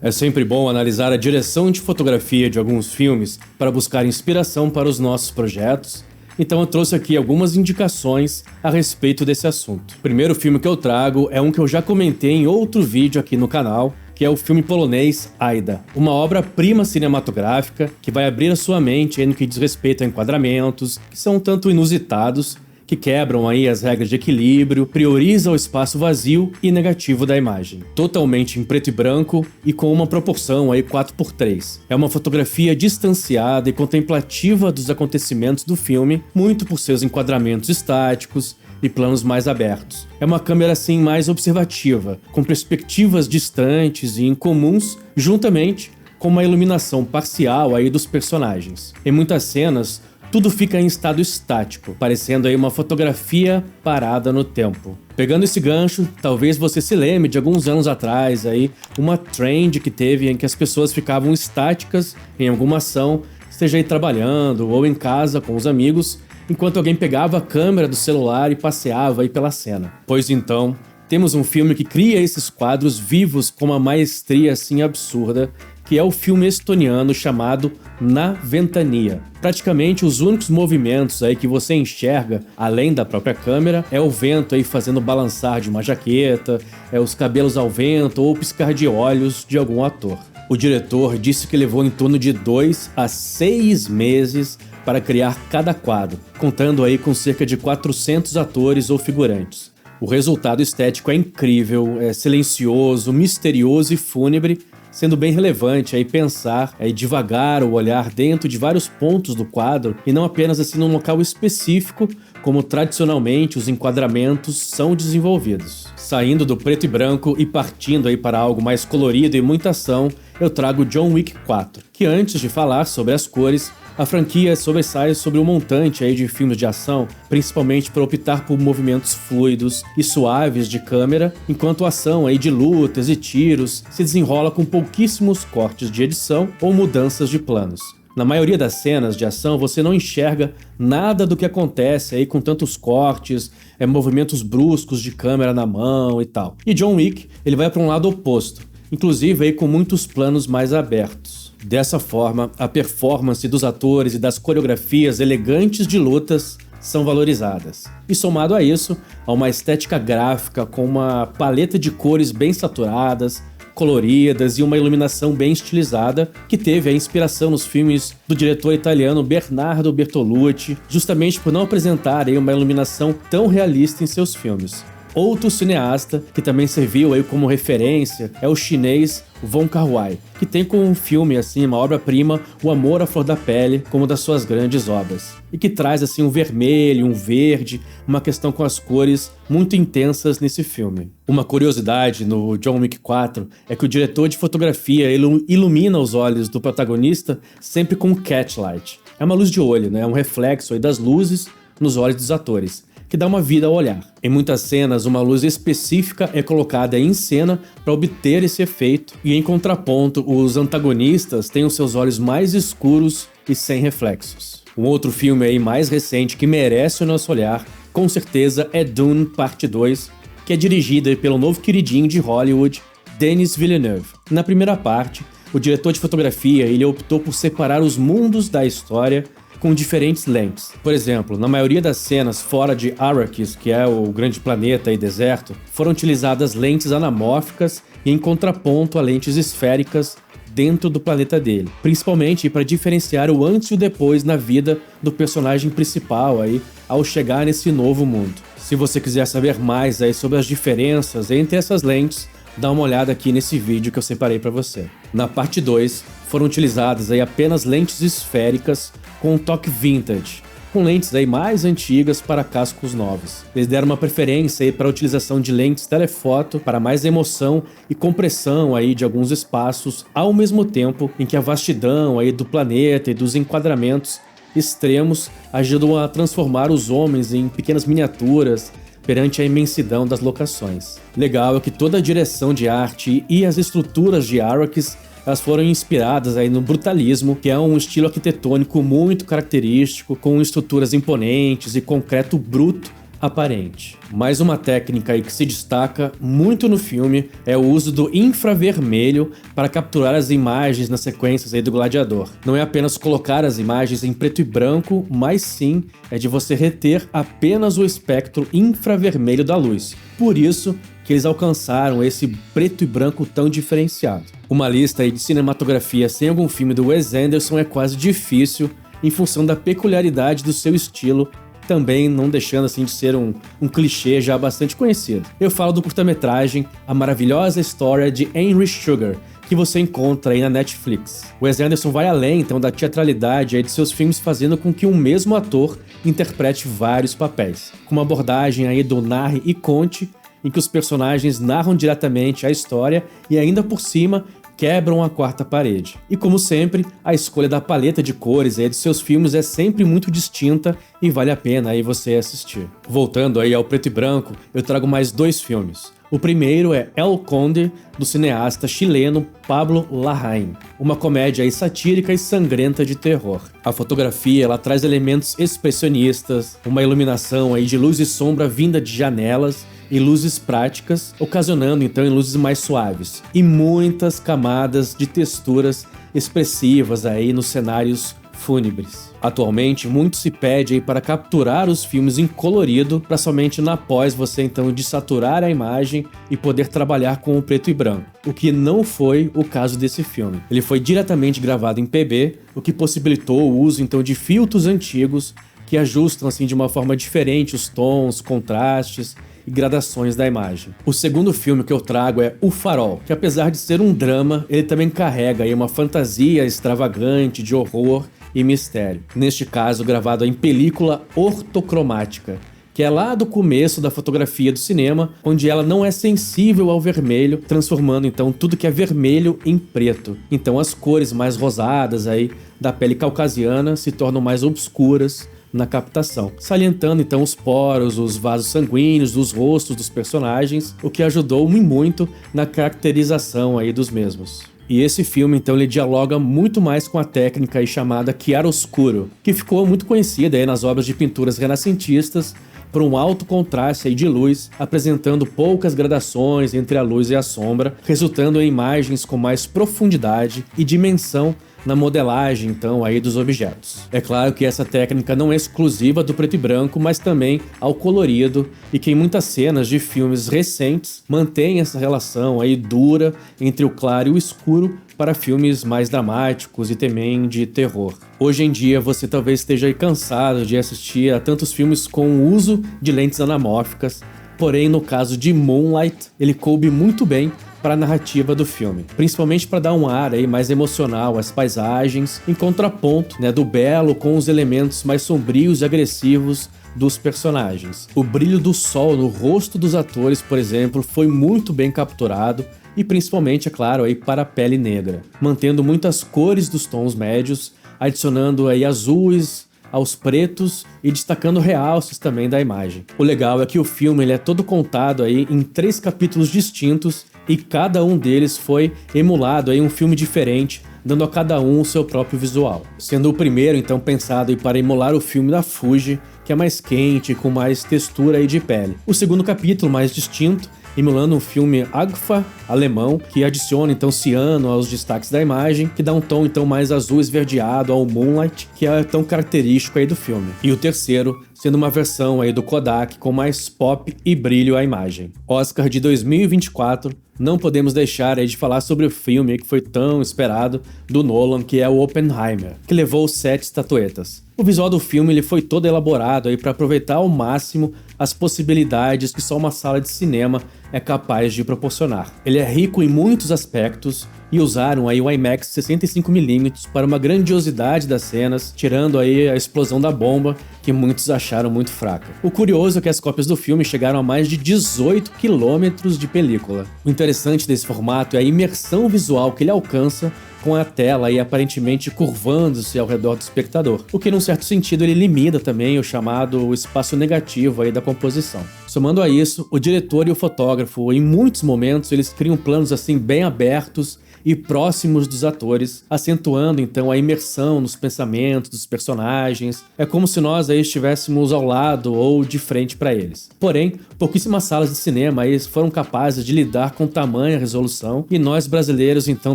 É sempre bom analisar a direção de fotografia de alguns filmes para buscar inspiração para os nossos projetos, então eu trouxe aqui algumas indicações a respeito desse assunto. O primeiro filme que eu trago é um que eu já comentei em outro vídeo aqui no canal, que é o filme polonês Aida, uma obra-prima cinematográfica que vai abrir a sua mente no que diz respeito a enquadramentos, que são um tanto inusitados, que quebram aí as regras de equilíbrio, prioriza o espaço vazio e negativo da imagem. Totalmente em preto e branco e com uma proporção aí 4:3. É uma fotografia distanciada e contemplativa dos acontecimentos do filme, muito por seus enquadramentos estáticos e planos mais abertos. É uma câmera assim mais observativa, com perspectivas distantes e incomuns, juntamente com uma iluminação parcial aí dos personagens. Em muitas cenas, tudo fica em estado estático, parecendo aí uma fotografia parada no tempo. Pegando esse gancho, talvez você se lembre de alguns anos atrás aí, uma trend que teve em que as pessoas ficavam estáticas em alguma ação, seja aí trabalhando ou em casa com os amigos, enquanto alguém pegava a câmera do celular e passeava aí pela cena. Pois então, temos um filme que cria esses quadros vivos com uma maestria assim absurda, que é o filme estoniano chamado Na Ventania. Praticamente os únicos movimentos aí que você enxerga, além da própria câmera, é o vento aí fazendo balançar de uma jaqueta, é os cabelos ao vento ou o piscar de olhos de algum ator. O diretor disse que levou em torno de 2 a 6 meses para criar cada quadro, contando aí com cerca de 400 atores ou figurantes. O resultado estético é incrível, é silencioso, misterioso e fúnebre, sendo bem relevante aí pensar devagar o olhar dentro de vários pontos do quadro e não apenas assim num local específico, como tradicionalmente os enquadramentos são desenvolvidos. Saindo do preto e branco e partindo aí para algo mais colorido e muita ação, eu trago John Wick 4, que antes de falar sobre as cores, a franquia sobressai sobre um montante aí de filmes de ação, principalmente por optar por movimentos fluidos e suaves de câmera, enquanto a ação aí de lutas e tiros se desenrola com pouquíssimos cortes de edição ou mudanças de planos. Na maioria das cenas de ação você não enxerga nada do que acontece aí com tantos cortes, movimentos bruscos de câmera na mão e tal. E John Wick, ele vai para um lado oposto, inclusive aí com muitos planos mais abertos. Dessa forma, a performance dos atores e das coreografias elegantes de lutas são valorizadas. E somado a isso, há uma estética gráfica com uma paleta de cores bem saturadas, coloridas e uma iluminação bem estilizada, que teve a inspiração nos filmes do diretor italiano Bernardo Bertolucci, justamente por não apresentar aí uma iluminação tão realista em seus filmes. Outro cineasta que também serviu aí como referência é o chinês Wong Kar-wai, que tem como um filme, assim, uma obra-prima, O Amor à Flor da Pele, como uma das suas grandes obras. E que traz assim um vermelho, um verde, uma questão com as cores muito intensas nesse filme. Uma curiosidade no John Wick 4 é que o diretor de fotografia ilumina os olhos do protagonista sempre com um catlight. É uma luz de olho, né? É um reflexo aí das luzes nos olhos dos atores, que dá uma vida ao olhar. Em muitas cenas, uma luz específica é colocada em cena para obter esse efeito, e em contraponto, os antagonistas têm os seus olhos mais escuros e sem reflexos. Um outro filme aí mais recente que merece o nosso olhar, com certeza, é Dune Parte 2, que é dirigido pelo novo queridinho de Hollywood, Denis Villeneuve. Na primeira parte, o diretor de fotografia ele optou por separar os mundos da história com diferentes lentes. Por exemplo, na maioria das cenas fora de Arrakis, que é o grande planeta e deserto, foram utilizadas lentes anamórficas e em contraponto a lentes esféricas dentro do planeta dele, principalmente para diferenciar o antes e o depois na vida do personagem principal aí, ao chegar nesse novo mundo. Se você quiser saber mais aí sobre as diferenças entre essas lentes, dá uma olhada aqui nesse vídeo que eu separei para você. Na parte 2, foram utilizadas aí apenas lentes esféricas com um toque vintage, com lentes aí mais antigas para cascos novos. Eles deram uma preferência aí para a utilização de lentes telefoto para mais emoção e compressão aí de alguns espaços, ao mesmo tempo em que a vastidão aí do planeta e dos enquadramentos extremos ajudam a transformar os homens em pequenas miniaturas perante a imensidão das locações. Legal é que toda a direção de arte e as estruturas de Arrakis elas foram inspiradas aí no brutalismo, que é um estilo arquitetônico muito característico, com estruturas imponentes e concreto bruto aparente. Mais uma técnica aí que se destaca muito no filme é o uso do infravermelho para capturar as imagens nas sequências aí do Gladiador. Não é apenas colocar as imagens em preto e branco, mas sim é de você reter apenas o espectro infravermelho da luz. Por isso que eles alcançaram esse preto e branco tão diferenciado. Uma lista aí de cinematografia sem algum filme do Wes Anderson é quase difícil em função da peculiaridade do seu estilo, também não deixando assim de ser um clichê já bastante conhecido. Eu falo do curta-metragem A Maravilhosa História de Henry Sugar, que você encontra aí na Netflix. Wes Anderson vai além então da teatralidade aí de seus filmes, fazendo com que um mesmo ator interprete vários papéis, com uma abordagem aí do narre e conte, em que os personagens narram diretamente a história e ainda por cima quebram a quarta parede. E como sempre, a escolha da paleta de cores aí de seus filmes é sempre muito distinta e vale a pena aí você assistir. Voltando aí ao preto e branco, eu trago mais 2 filmes. O primeiro é El Conde, do cineasta chileno Pablo Larraín, uma comédia aí satírica e sangrenta de terror. A fotografia ela traz elementos expressionistas, uma iluminação aí de luz e sombra vinda de janelas e luzes práticas, ocasionando então em luzes mais suaves, e muitas camadas de texturas expressivas aí nos cenários fúnebres. Atualmente, muito se pede aí para capturar os filmes em colorido, para somente na pós você então desaturar a imagem e poder trabalhar com o preto e branco, o que não foi o caso desse filme. Ele foi diretamente gravado em PB, o que possibilitou o uso então de filtros antigos que ajustam assim de uma forma diferente os tons, contrastes e gradações da imagem. O segundo filme que eu trago é O Farol, que apesar de ser um drama, ele também carrega aí uma fantasia extravagante de horror e mistério. Neste caso, gravado em película ortocromática, que é lá do começo da fotografia do cinema, onde ela não é sensível ao vermelho, transformando então tudo que é vermelho em preto. Então as cores mais rosadas aí da pele caucasiana se tornam mais obscuras na captação, salientando então os poros, os vasos sanguíneos dos rostos dos personagens, o que ajudou muito na caracterização aí dos mesmos. E esse filme, então, ele dialoga muito mais com a técnica aí chamada chiaroscuro, que ficou muito conhecida aí nas obras de pinturas renascentistas por um alto contraste aí de luz, apresentando poucas gradações entre a luz e a sombra, resultando em imagens com mais profundidade e dimensão na modelagem, então, aí dos objetos. É claro que essa técnica não é exclusiva do preto e branco, mas também ao colorido, e que em muitas cenas de filmes recentes mantém essa relação aí dura entre o claro e o escuro para filmes mais dramáticos e também de terror. Hoje em dia você talvez esteja aí cansado de assistir a tantos filmes com o uso de lentes anamórficas, porém no caso de Moonlight, ele coube muito bem para a narrativa do filme, principalmente para dar um ar aí mais emocional às paisagens, em contraponto, do belo com os elementos mais sombrios e agressivos dos personagens. O brilho do sol no rosto dos atores, por exemplo, foi muito bem capturado, e principalmente, é claro, aí para a pele negra, mantendo muitas cores dos tons médios, adicionando aí azuis aos pretos e destacando realces também da imagem. O legal é que o filme ele é todo contado aí em 3 capítulos distintos, e cada um deles foi emulado aí um filme diferente, dando a cada um o seu próprio visual. Sendo o primeiro, então, pensado aí para emular o filme da Fuji, que é mais quente, com mais textura aí de pele. O segundo capítulo, mais distinto, emulando um filme Agfa alemão, que adiciona então ciano aos destaques da imagem, que dá um tom então mais azul esverdeado ao Moonlight, que é tão característico aí do filme. E o terceiro, sendo uma versão aí do Kodak com mais pop e brilho à imagem. Oscar de 2024, não podemos deixar aí de falar sobre o filme que foi tão esperado do Nolan, que é o Oppenheimer, que levou 7 estatuetas. O visual do filme ele foi todo elaborado aí para aproveitar ao máximo as possibilidades que só uma sala de cinema é capaz de proporcionar. Ele é rico em muitos aspectos e usaram aí o IMAX 65mm para uma grandiosidade das cenas, tirando aí a explosão da bomba, que muitos acharam muito fraca. O curioso é que as cópias do filme chegaram a mais de 18 quilômetros de película. O interessante desse formato é a imersão visual que ele alcança, com a tela aí aparentemente curvando-se ao redor do espectador, o que num certo sentido ele limita também o chamado espaço negativo aí da composição. Somando a isso, o diretor e o fotógrafo, em muitos momentos, eles criam planos assim bem abertos e próximos dos atores, acentuando então a imersão nos pensamentos dos personagens. É como se nós aí estivéssemos ao lado ou de frente para eles. Porém, pouquíssimas salas de cinema aí foram capazes de lidar com tamanha resolução e nós brasileiros então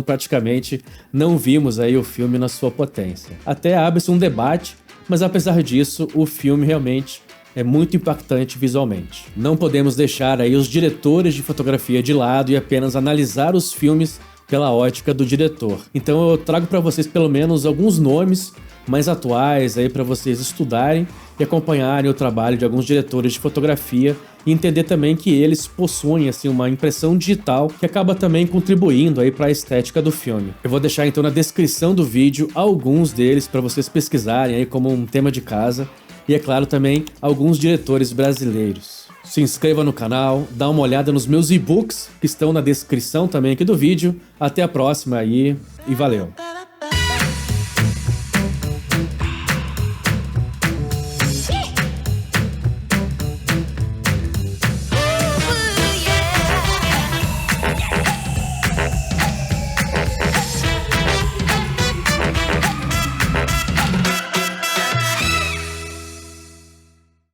praticamente não vimos aí o filme na sua potência. Até abre-se um debate, mas apesar disso, o filme realmente é muito impactante visualmente. Não podemos deixar aí os diretores de fotografia de lado e apenas analisar os filmes pela ótica do diretor. Então eu trago para vocês pelo menos alguns nomes mais atuais aí para vocês estudarem e acompanharem o trabalho de alguns diretores de fotografia e entender também que eles possuem assim uma impressão digital que acaba também contribuindo aí para a estética do filme. Eu vou deixar então na descrição do vídeo alguns deles para vocês pesquisarem aí como um tema de casa e é claro também alguns diretores brasileiros. Se inscreva no canal, dá uma olhada nos meus e-books que estão na descrição também aqui do vídeo. Até a próxima aí e valeu!